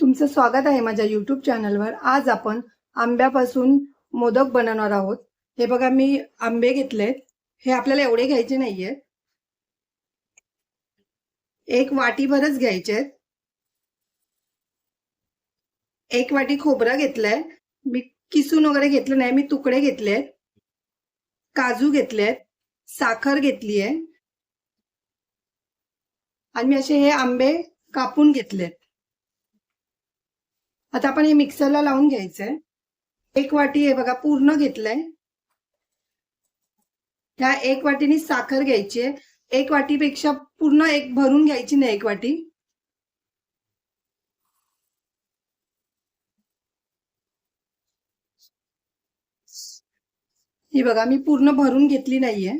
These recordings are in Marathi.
तुमचं स्वागत आहे माझ्या YouTube चॅनलवर। आज आपण आंब्यापासून मोदक बनवणार आहोत। हे बघा, मी आंबे घेतलेत। हे आपल्याला एवढे घ्यायचे नाहीये, एक वाटीभरच घ्यायचे। एक वाटी खोबरं घेतलंय, मी किसून वगैरे घेतलं नाही, मी तुकडे घेतलेत। काजू घेतलेत, साखर घेतलीये आणि मी असे हे आंबे कापून घेतलेत। आता आपण हे मिक्सरला लावून घ्यायचंय। एक वाटी हे बघा पूर्ण घेतलंय। ह्या एक वाटीनी साखर घ्यायची आहे। एक वाटीपेक्षा पूर्ण एक भरून घ्यायची नाही, एक वाटी। ही बघा, मी पूर्ण भरून घेतली नाहीये।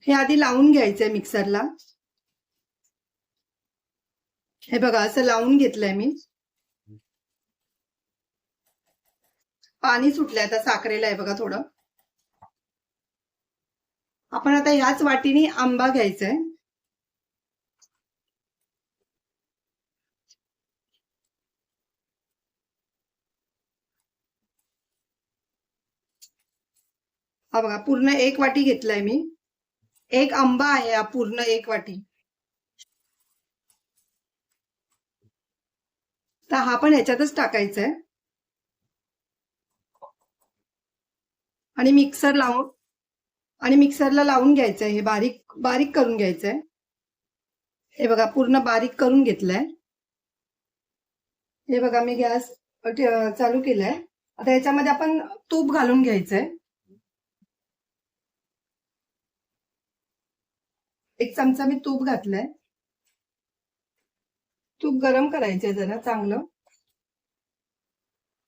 हे आधी लावून घ्यायचंय मिक्सरला। हे बघा, असं लावून घेतलंय मी। पाणी सुटलंय आता साखरेला, आहे बघा थोडं। आपण आता ह्याच वाटीने आंबा घ्यायचाय। हा बघा, पूर्ण एक वाटी घेतलाय मी। एक आंबा आहे हा, पूर्ण एक वाटी। तर हा पण ह्याच्यातच टाकायचा आहे आणि मिक्सरला लावून घ्यायचंय। हे बारीक बारीक करून घ्यायचंय। हे बघा, पूर्ण बारीक करून घेतलंय। हे बघा, मी गॅस चालू केलाय। आता याच्यामध्ये आपण तूप घालून घ्यायचंय। एक चमचा मी तूप घातलंय। तूप गरम करायचंय जरा चांगलं।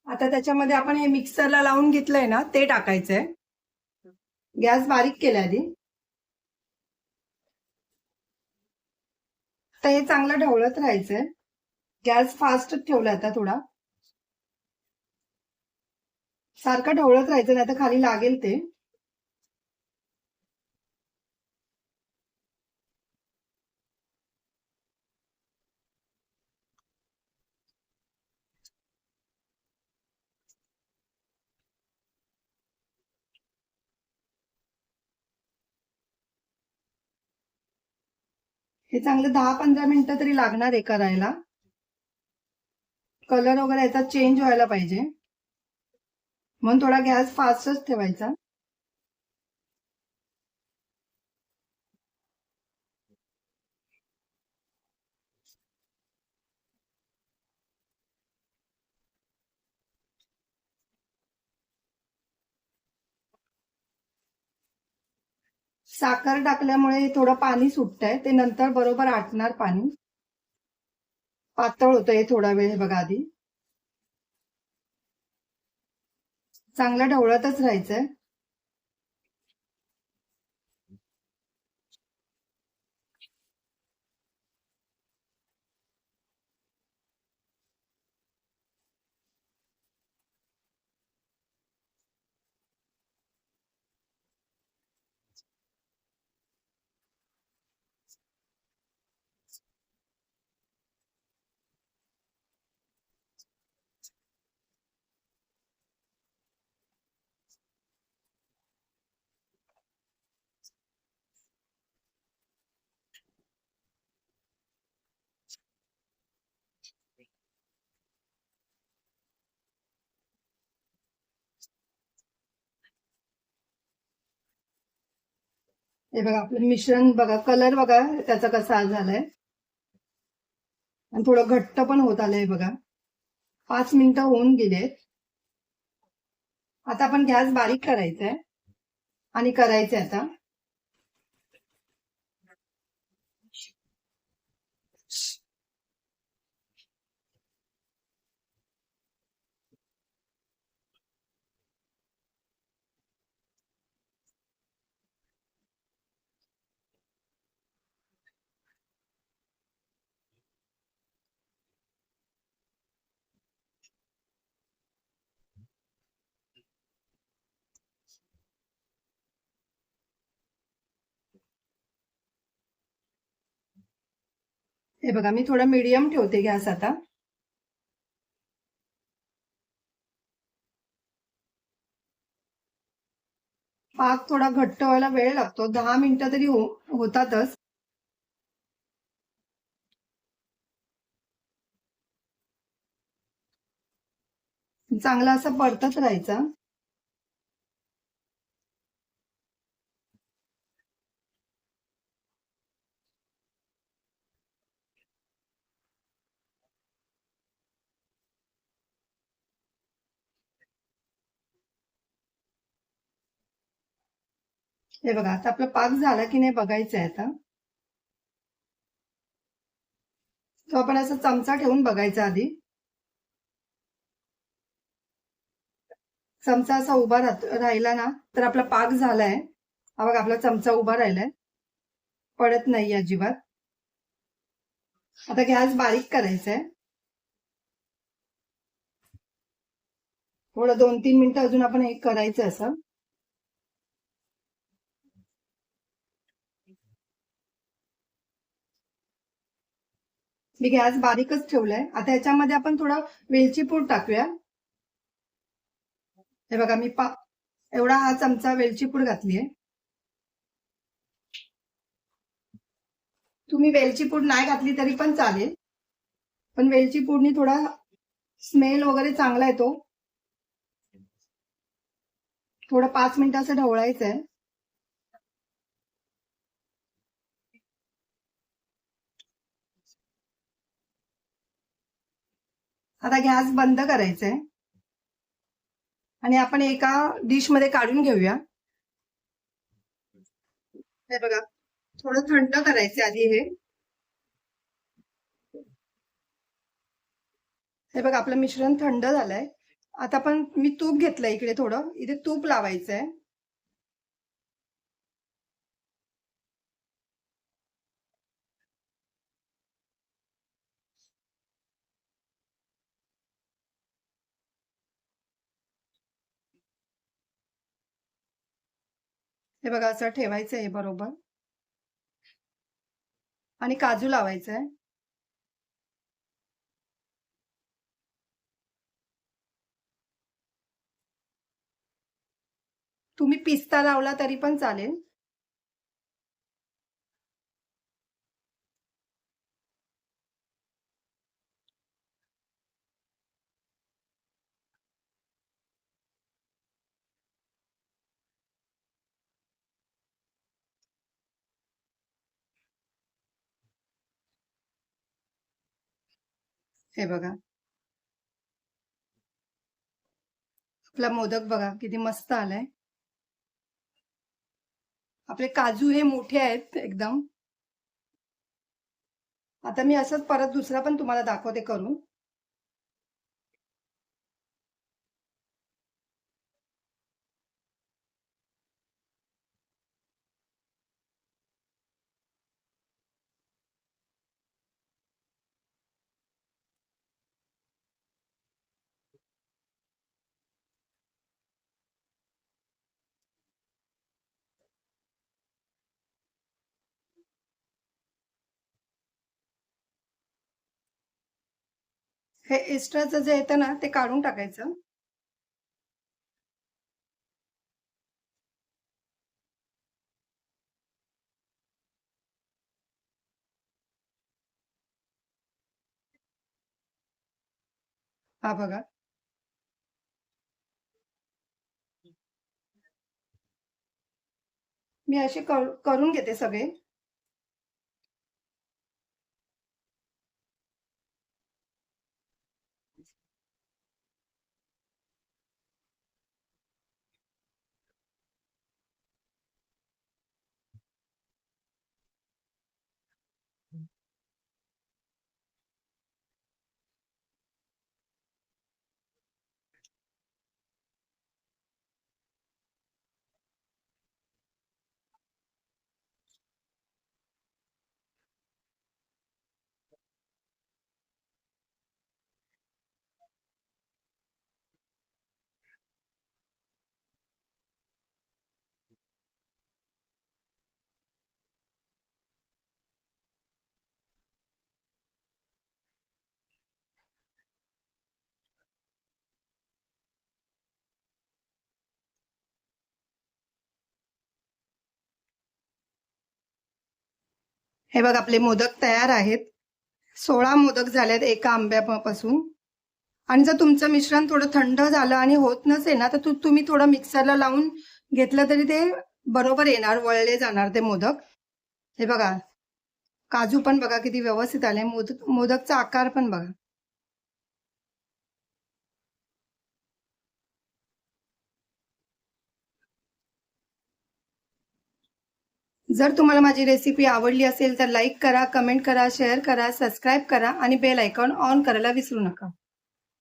आता त्याच्यामध्ये आपण हे मिक्सरला लावून घेतलंय ना, ते टाकायचंय। गॅस बारीक केलाय आधी। तर हे चांगलं ढवळत राहायचंय। गॅस फास्ट ठेवलाय आता थोडा। सारखं ढवळत राहायचं, नाही तर खाली लागेल ते। हे चांगलं 10-15 मिनिटं तरी लागणार आहे करायला। कलर वगैरे याचा चेंज व्हायला पाहिजे, म्हणून थोडा गॅस फास्टच ठेवायचा। साखर टाकल्यामुळे थोडं पाणी सुटतंय, ते नंतर बरोबर आटणार पाणी। पातळ होतं हे थोडा वेळ, हे बघा आधी। चांगलं ढवळतच राहायचंय। हे बघा, आपलं मिश्रण बघा, कलर बघा त्याचा कसा झालाय, आणि थोडं घट्ट पण होत आलंय बघा। 5 मिनिटं होऊन गेलेत। आता आपण गॅस बारीक करायचंय आणि करायचंय आता। हे बघा मी थोडा मीडियम ठेवते गॅस आता. पाक थोडा घट्ट व्हायला वेळ लागतो, 10 मिनिटं तरी होतातच. चांगला असा परतत राहायचा. हे बघा आता आपला पाक झाला की नाही बघायचं आहे आता. तो आपण असा चमचा ठेवून बघायचा आधी. चमचा असा उभा राहिला ना तर आपला पाक झालाय. हा बघा आपला चमचा उभा राहिलाय, पडत नाही अजिबात. आता गॅस बारीक करायचा आहे. थोडं 2-3 मिनिटं अजून आपण हे करायचं असं. मी गॅस बारीकच ठेवलाय. आता याच्यामध्ये आपण थोडा वेलची पूड टाकूया. हे बघा मी एवढा हा चमचा वेलची पूड घातलीये. तुम्ही वेलची पूड नाही घातली तरी पण चालेल, पण वेलची पूडनी थोडा स्मेल वगैरे चांगला येतो. थोडं 5 मिनिटं असं ढवळायचं आहे. आता गॅस बंद करायचा आहे आणि आपण एका डिश मध्ये काढून घेऊया. हे बघा थोडं थंड करायचे आधी हे. हे बघा आपलं मिश्रण थंड झालंय. आता पण मी तूप घेतलंय इकडे, थोडं इथे तूप लावायचंय. हे बघा असं ठेवायचंय हे बरोबर आणि काजू लावायचंय. तुम्ही पिस्ता लावला तरी पण चालेल. हे बघा आपला मोदक बघा किती मस्त आलाय. आपले काजू हे मोठे आहेत एकदम. आता मी असंच परत दुसरा पण तुम्हाला दाखवते करून. हे एक्स्ट्राचं जे येतं ना ते काढून टाकायचं. हा बघा मी असे करून घेते सगळे. हे बघा आपले मोदक तयार आहेत. 16 मोदक झालेत एका आंब्यापासून. आणि जर तुमचं मिश्रण थोडं थंड झालं आणि होत नसेल ना, तर तुम्ही थोडं मिक्सरला लावून घेतलं तरी ते बरोबर येणार, वळले जाणार ते मोदक. हे बघा काजू पण बघा किती व्यवस्थित आले. मोदकचा आकार पण बघा. जर तुम्हाला माझी रेसिपी आवडली असेल तर लाईक करा, कमेंट करा, शेअर करा, सबस्क्राईब करा आणि बेल आयकॉन ऑन करायला विसरू नका.